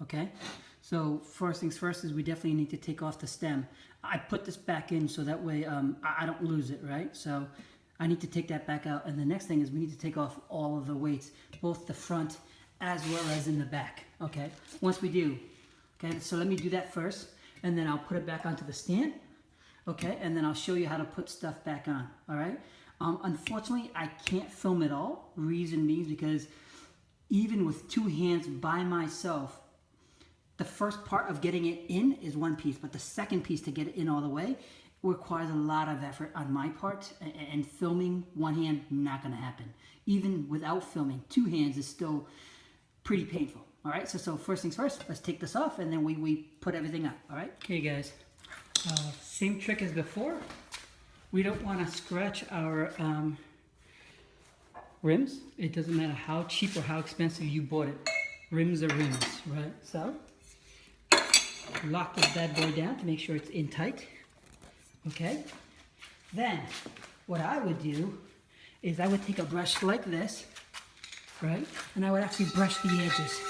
okay? So first things first is we definitely need to take off the stem. I put this back in so that way I don't lose it, right? So I need to take that back out. And the next thing is we need to take off all of the weights, both the front as well as in the back, okay? Once we do, okay, so let me do that first, and then I'll put it back onto the stand, okay? And then I'll show you how to put stuff back on, all right? Unfortunately, I can't film it all. Reason being because even with two hands by myself, the first part of getting it in is one piece, but the second piece to get it in all the way requires a lot of effort on my part, and filming one hand, not gonna happen. Even without filming, two hands is still pretty painful, all right? So first things first, let's take this off and then we put everything up, all right? Okay guys, same trick as before. We don't wanna scratch our rims. It doesn't matter how cheap or how expensive you bought it. Rims are rims, right? So, lock this bad boy down to make sure it's in tight. Okay? Then, what I would do is I would take a brush like this, right? And I would actually brush the edges.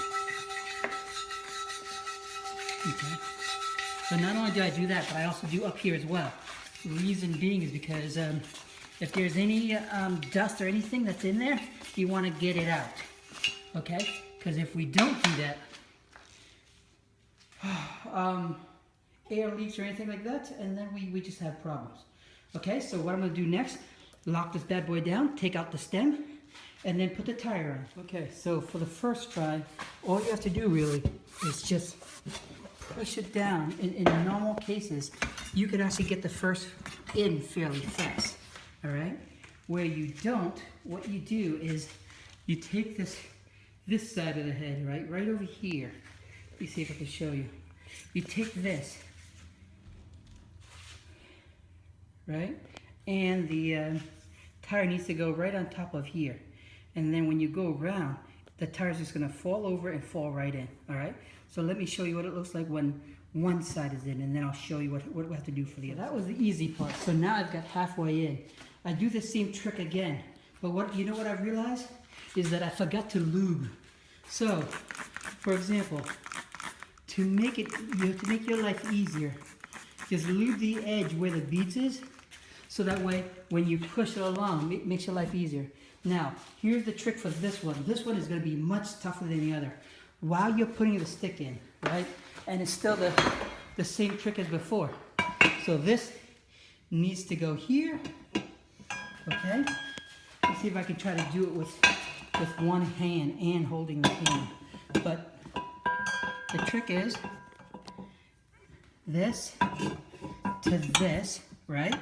Okay? So not only do I do that, but I also do up here as well. The reason being is because if there's any dust or anything that's in there, you want to get it out. Okay? Because if we don't do that, air leaks or anything like that, and then we just have problems. Okay, so what I'm going to do next, lock this bad boy down, take out the stem, and then put the tire on. Okay, so for the first try, all you have to do really is just push it down. In normal cases, you can actually get the first in fairly fast. All right? Where you don't, what you do is you take this side of the head, right over here. Let me see if I can show you. You take this, right? And the tire needs to go right on top of here. And then when you go around, the tire's just gonna fall over and fall right in, all right? So let me show you what it looks like when one side is in, and then I'll show you what we have to do for the other. That was the easy part. So now I've got halfway in. I do the same trick again, but you know what I've realized? Is that I forgot to lube. So, for example, to make your life easier, just lube the edge where the beads is, so that way when you push it along, it makes your life easier. Now, here's the trick for this one. This one is going to be much tougher than the other. While you're putting the stick in, right? And it's still the same trick as before. So this needs to go here, okay? Let's see if I can try to do it with one hand and holding the hand. But the trick is this to this, right?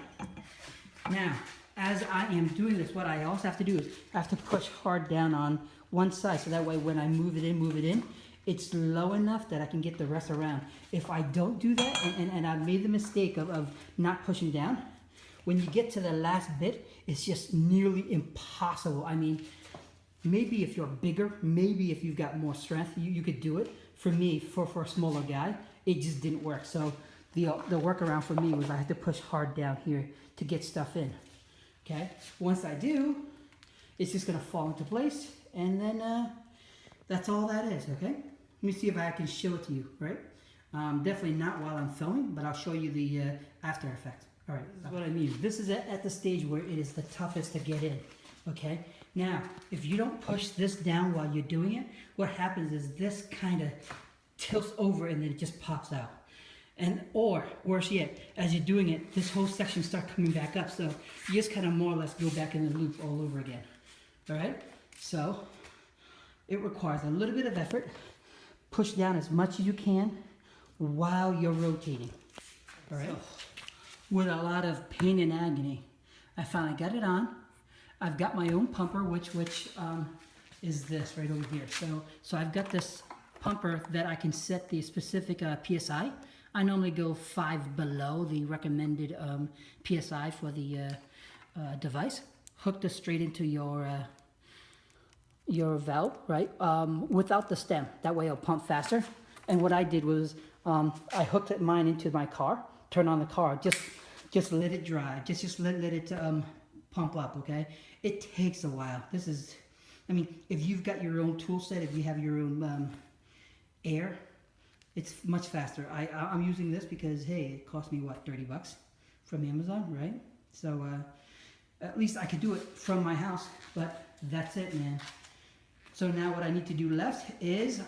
Now, as I am doing this, what I also have to do is I have to push hard down on one side, so that way when I move it in, it's low enough that I can get the rest around. If I don't do that, and I've made the mistake of not pushing down, when you get to the last bit, it's just nearly impossible. I mean, maybe if you're bigger, maybe if you've got more strength, you could do it. For me, for a smaller guy, it just didn't work. So the workaround for me was I had to push hard down here to get stuff in. Okay, once I do, it's just gonna fall into place, and then that's all that is, okay? Let me see if I can show it to you, right? Definitely not while I'm filming, but I'll show you the after effect. All right, that's what I mean. This is at the stage where it is the toughest to get in, okay? Now, if you don't push this down while you're doing it, what happens is this kind of tilts over and then it just pops out. Or worse yet, as you're doing it, this whole section starts coming back up. So you just kind of more or less go back in the loop all over again. All right? So it requires a little bit of effort. Push down as much as you can while you're rotating. All right? So, with a lot of pain and agony, I finally got it on. I've got my own pumper, which is this right over here. So I've got this pumper that I can set the specific PSI. I normally go 5 below the recommended PSI for the device. Hook this straight into your valve, right? Without the stem. That way it'll pump faster. And what I did was I hooked mine into my car, turned on the car, just let it dry, just let it pump up, okay? It takes a while. This is, I mean, if you've got your own tool set, if you have your own air, it's much faster. I'm using this because, hey, it cost me what, 30 bucks from Amazon, right? So at least I could do it from my house, but that's it, man. So now what I need to do left is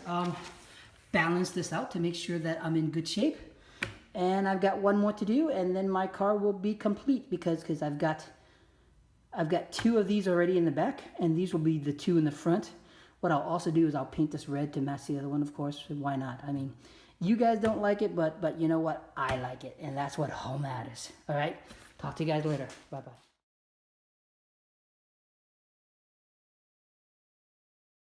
balance this out to make sure that I'm in good shape. And I've got one more to do, and then my car will be complete because I've got 2 of these already in the back, and these will be the 2 in the front. What I'll also do is I'll paint this red to match the other one, of course. Why not? I mean, you guys don't like it, but you know what? I like it, and that's what all matters. All right? Talk to you guys later. Bye-bye.